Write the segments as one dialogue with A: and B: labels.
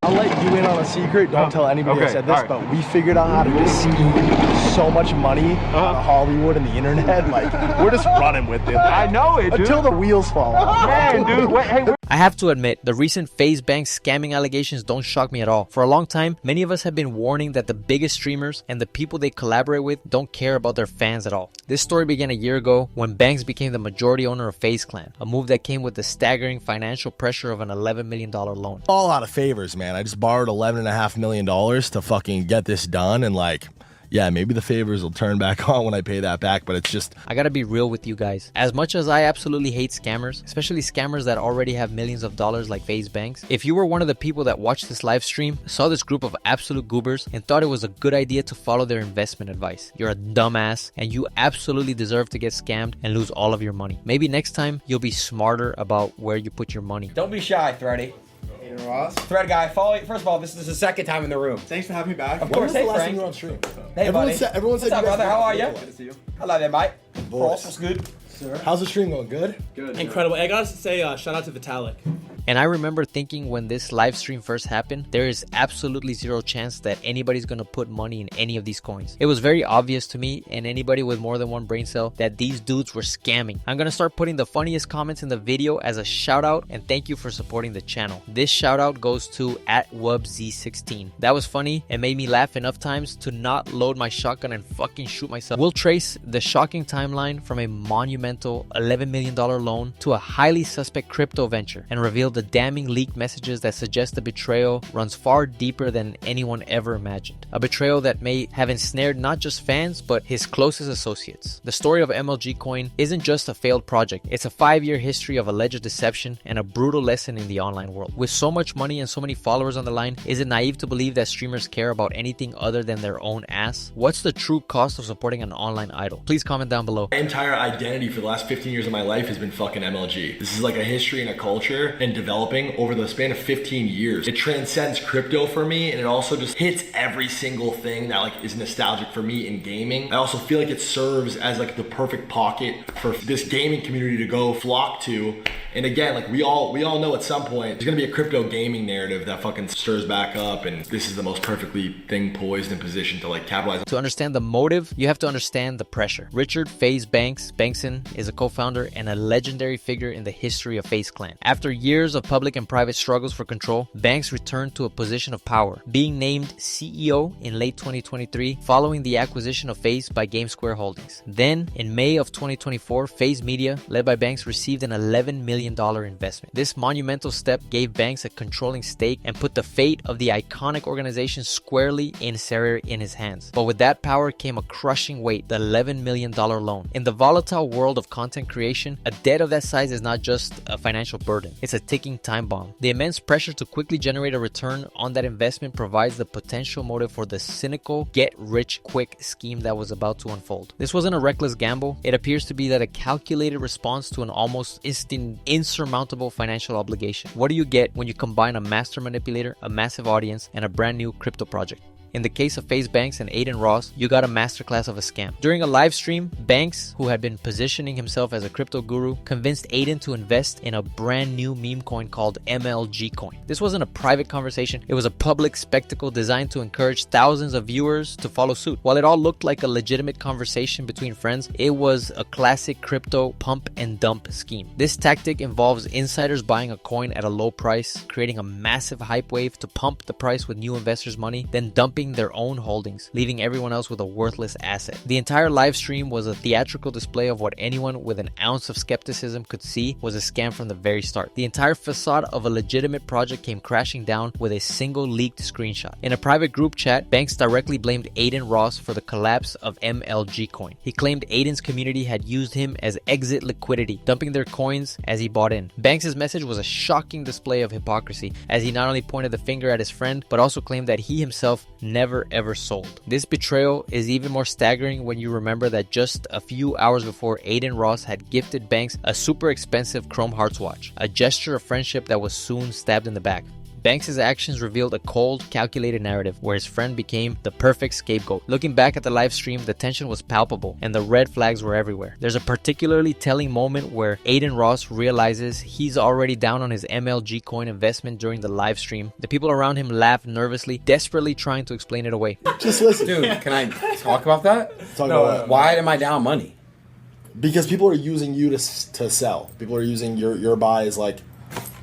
A: I'll let you in on a secret. Don't tell anybody I said this, but we figured out how to just scheme so much money out of Hollywood and the internet. Like, we're just running with it.
B: I know it, dude.
A: Until the wheels fall off.
B: Man, dude. Wait, hey,
C: I have to admit, the recent FaZe Banks scamming allegations don't shock me at all. For a long time, many of us have been warning that the biggest streamers and the people they collaborate with don't care about their fans at all. This story began a year ago when Banks became the majority owner of FaZe Clan, a move that came with the staggering financial pressure of an $11 million loan.
A: All out of favors, man. I just borrowed $11.5 million to fucking get this done, and like, yeah, maybe the favors will turn back on when I pay that back, but it's just...
C: I gotta be real with you guys. As much as I absolutely hate scammers, especially scammers that already have millions of dollars like FaZe Banks, if you were one of the people that watched this live stream, saw this group of absolute goobers, and thought it was a good idea to follow their investment advice, you're a dumbass, and you absolutely deserve to get scammed and lose all of your money. Maybe next time, you'll be smarter about where you put your money.
D: Don't be shy, Thready.
E: Ross.
D: Thread guy, follow you. First of all, this is the second time in the room.
E: Thanks for having me back.
D: Of course, hey Frank.
A: You were on stream?
D: Hey buddy.
A: Everyone said
D: What's up, brother? How are you?
E: Good to see you.
D: Hello there, mate.
A: Boys.
D: What's good?
E: Sir.
A: How's the stream going? Good?
E: Good.
F: Incredible. I gotta say, shout out to Vitalik.
C: And I remember thinking when this live stream first happened, there is absolutely zero chance that anybody's gonna put money in any of these coins. It was very obvious to me and anybody with more than one brain cell that these dudes were scamming. I'm gonna start putting the funniest comments in the video as a shout out and thank you for supporting the channel. This shout out goes to @WubZ16. That was funny and made me laugh enough times to not load my shotgun and fucking shoot myself. We'll trace the shocking timeline from a monumental $11 million loan to a highly suspect crypto venture and reveal the damning leaked messages that suggest the betrayal runs far deeper than anyone ever imagined. A betrayal that may have ensnared not just fans, but his closest associates. The story of MLG Coin isn't just a failed project, it's a 5-year history of alleged deception and a brutal lesson in the online world. With so much money and so many followers on the line, is it naive to believe that streamers care about anything other than their own ass? What's the true cost of supporting an online idol? Please comment down below.
A: My entire identity for the last 15 years of my life has been fucking MLG. This is like a history and a culture and developing over the span of 15 years. It transcends crypto for me, and it also just hits every single thing that like is nostalgic for me in gaming. I also feel like it serves as like the perfect pocket for this gaming community to go flock to. And again, like we all know at some point there's gonna be a crypto gaming narrative that fucking stirs back up, and this is the most perfectly thing poised and positioned to like capitalize.
C: To understand the motive, you have to understand the pressure. Richard FaZe Banks Bankson is a co-founder and a legendary figure in the history of FaZe Clan. After years of public and private struggles for control, Banks returned to a position of power, being named CEO in late 2023 following the acquisition of FaZe by GameSquare Holdings. Then, in May of 2024, FaZe Media, led by Banks, received an $11 million investment. This monumental step gave Banks a controlling stake and put the fate of the iconic organization squarely in his hands. But with that power came a crushing weight, the $11 million loan. In the volatile world of content creation, a debt of that size is not just a financial burden, it's a ticking time bomb. The immense pressure to quickly generate a return on that investment provides the potential motive for the cynical, get-rich-quick scheme that was about to unfold. This wasn't a reckless gamble. It appears to be that a calculated response to an almost insurmountable financial obligation. What do you get when you combine a master manipulator, a massive audience, and a brand new crypto project? In the case of FaZe Banks and Adin Ross, you got a masterclass of a scam. During a live stream, Banks, who had been positioning himself as a crypto guru, convinced Adin to invest in a brand new meme coin called MLG Coin. This wasn't a private conversation, it was a public spectacle designed to encourage thousands of viewers to follow suit. While it all looked like a legitimate conversation between friends, it was a classic crypto pump and dump scheme. This tactic involves insiders buying a coin at a low price, creating a massive hype wave to pump the price with new investors' money, then dumping their own holdings, leaving everyone else with a worthless asset. The entire live stream was a theatrical display of what anyone with an ounce of skepticism could see was a scam from the very start. The entire facade of a legitimate project came crashing down with a single leaked screenshot. In a private group chat, Banks directly blamed Adin Ross for the collapse of MLG Coin. He claimed Adin's community had used him as exit liquidity, dumping their coins as he bought in. Banks' message was a shocking display of hypocrisy, as he not only pointed the finger at his friend, but also claimed that he himself never ever sold. This betrayal is even more staggering when you remember that just a few hours before, Adin Ross had gifted Banks a super expensive Chrome Hearts watch, a gesture of friendship that was soon stabbed in the back. Banks' actions revealed a cold, calculated narrative where his friend became the perfect scapegoat. Looking back at the live stream, the tension was palpable and the red flags were everywhere. There's a particularly telling moment where Aiden Ross realizes he's already down on his MLG coin investment during the live stream. The people around him laugh nervously, desperately trying to explain it away.
B: Just listen.
D: Dude, can I talk about that?
B: Talk about what?
D: Why am I down money?
B: Because people are using you to sell. People are using your buy as like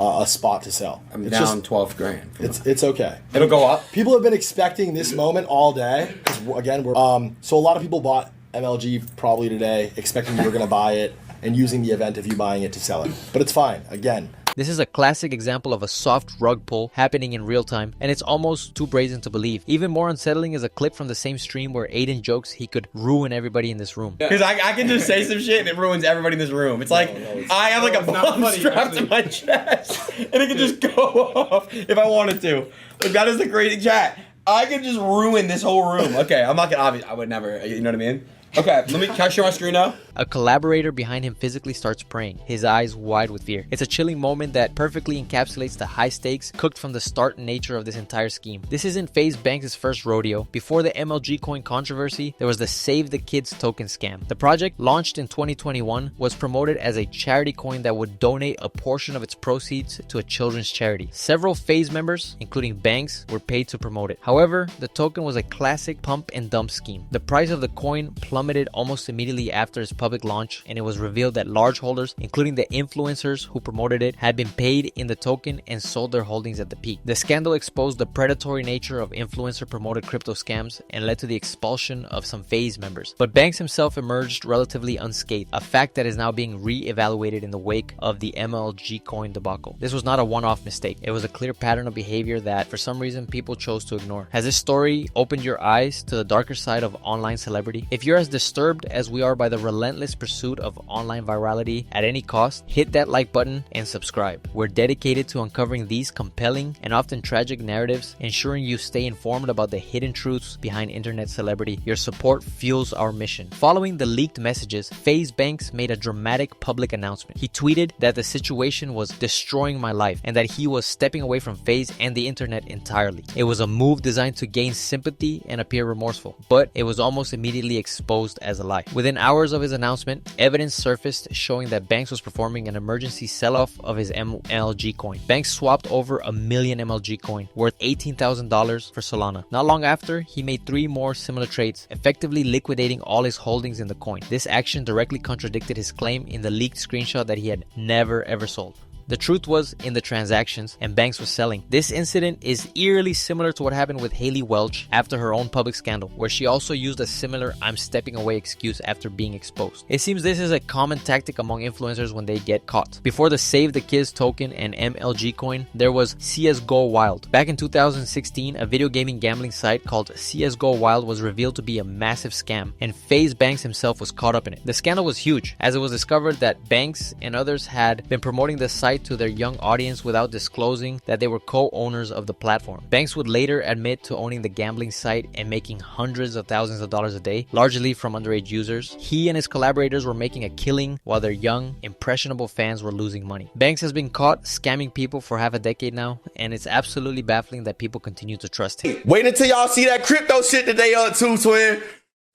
B: a spot to sell.
D: I'm
B: It's
D: down
B: just-
D: 12 grand.
B: It's okay.
D: It'll go up.
B: People have been expecting this moment all day. 'Cause again, we're so a lot of people bought MLG probably today, expecting you were going to buy it and using the event of you buying it to sell it. But it's fine. Again.
C: This is a classic example of a soft rug pull happening in real time, and it's almost too brazen to believe. Even more unsettling is a clip from the same stream where Aiden jokes he could ruin everybody in this room.
D: Because I can just say some shit and it ruins everybody in this room. It's like, I have like a
F: not
D: bomb
F: funny,
D: strapped
F: actually.
D: to my chest and it can just go off if I wanted to. Like, that is the crazy chat. I could just ruin this whole room. Okay, I'm not gonna, obviously, I would never, you know what I mean? Okay, can I share my screen now?
C: A collaborator behind him physically starts praying, his eyes wide with fear. It's a chilling moment that perfectly encapsulates the high stakes cooked from the start nature of this entire scheme. This isn't FaZe Banks' first rodeo. Before the MLG coin controversy, there was the Save the Kids token scam. The project, launched in 2021, was promoted as a charity coin that would donate a portion of its proceeds to a children's charity. Several FaZe members, including Banks, were paid to promote it. However, the token was a classic pump and dump scheme. The price of the coin plummeted almost immediately after its public launch, and it was revealed that large holders, including the influencers who promoted it, had been paid in the token and sold their holdings at the peak. The scandal exposed the predatory nature of influencer promoted crypto scams and led to the expulsion of some FaZe members. But Banks himself emerged relatively unscathed, a fact that is now being re-evaluated in the wake of the MLG coin debacle. This was not a one-off mistake. It was a clear pattern of behavior that, for some reason, people chose to ignore. Has this story opened your eyes to the darker side of online celebrity? If you're as disturbed as we are by the relentless pursuit of online virality at any cost, hit that like button and subscribe. We're dedicated to uncovering these compelling and often tragic narratives, ensuring you stay informed about the hidden truths behind internet celebrity. Your support fuels our mission. Following the leaked messages, FaZe Banks made a dramatic public announcement. He tweeted that the situation was destroying my life and that he was stepping away from FaZe and the internet entirely. It was a move designed to gain sympathy and appear remorseful, but it was almost immediately exposed as a lie. Within hours of his announcement, evidence surfaced showing that Banks was performing an emergency sell-off of his MLG coin. Banks swapped over 1 million MLG coin, worth $18,000 for Solana. Not long after, he made 3 more similar trades, effectively liquidating all his holdings in the coin. This action directly contradicted his claim in the leaked screenshot that he had never ever sold. The truth was in the transactions, and Banks was selling. This incident is eerily similar to what happened with Haley Welch after her own public scandal, where she also used a similar "I'm stepping away" excuse after being exposed. It seems this is a common tactic among influencers when they get caught. Before the Save the Kids token and MLG coin, there was CSGO Wild. Back in 2016, a video gaming gambling site called CSGO Wild was revealed to be a massive scam, and FaZe Banks himself was caught up in it. The scandal was huge, as it was discovered that Banks and others had been promoting the site to their young audience without disclosing that they were co-owners of the platform. Banks would later admit to owning the gambling site and making hundreds of thousands of dollars a day, largely from underage users. He and his collaborators were making a killing while their young, impressionable fans were losing money. Banks has been caught scamming people for half a decade now, and it's absolutely baffling that people continue to trust him.
E: Wait until y'all see that crypto shit that they up to, twin.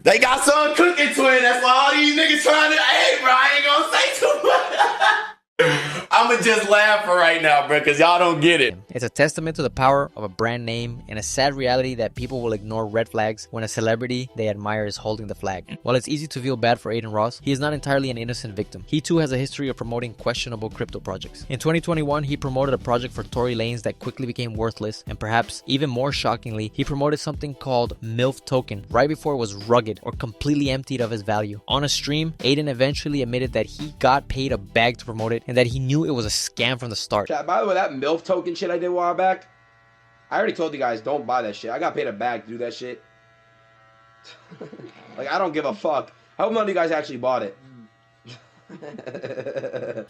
E: They got some cooking, twin. That's why all these niggas trying to, hey, bro, I ain't gonna say too much. I'ma just laugh for right now, bro, because y'all don't get it.
C: It's a testament to the power of a brand name and a sad reality that people will ignore red flags when a celebrity they admire is holding the flag. While it's easy to feel bad for Aiden Ross, he is not entirely an innocent victim. He too has a history of promoting questionable crypto projects. In 2021, he promoted a project for Tory Lanez that quickly became worthless, and perhaps even more shockingly, he promoted something called MILF token right before it was rugged or completely emptied of its value. On a stream, Aiden eventually admitted that he got paid a bag to promote it and that he knew it was a scam from the start.
D: Chat, by the way, that MILF token shit I did a while back, I already told you guys, don't buy that shit. I got paid a bag to do that shit. Like, I don't give a fuck. I hope none of you guys actually bought it.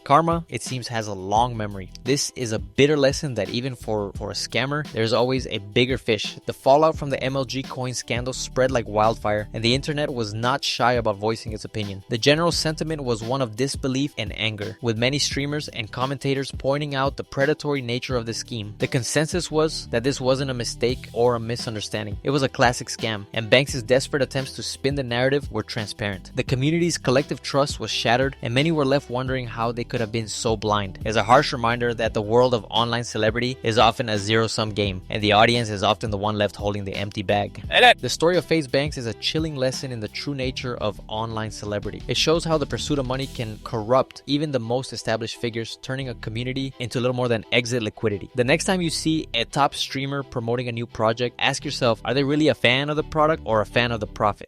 C: Karma, it seems, has a long memory. This is a bitter lesson that even for a scammer, there's always a bigger fish. The fallout from the MLG coin scandal spread like wildfire, and the internet was not shy about voicing its opinion. The general sentiment was one of disbelief and anger, with many streamers and commentators pointing out the predatory nature of the scheme. The consensus was that this wasn't a mistake or a misunderstanding. It was a classic scam, and Banks' desperate attempts to spin the narrative were transparent. The community's collective trust was shattered, and many were left wondering how they could have been so blind. It's a harsh reminder that the world of online celebrity is often a zero-sum game, and the audience is often the one left holding the empty bag. The story of FaZe Banks is a chilling lesson in the true nature of online celebrity. It shows how the pursuit of money can corrupt even the most established figures, turning a community into little more than exit liquidity. The next time you see a top streamer promoting a new project, ask yourself, are they really a fan of the product or a fan of the profit?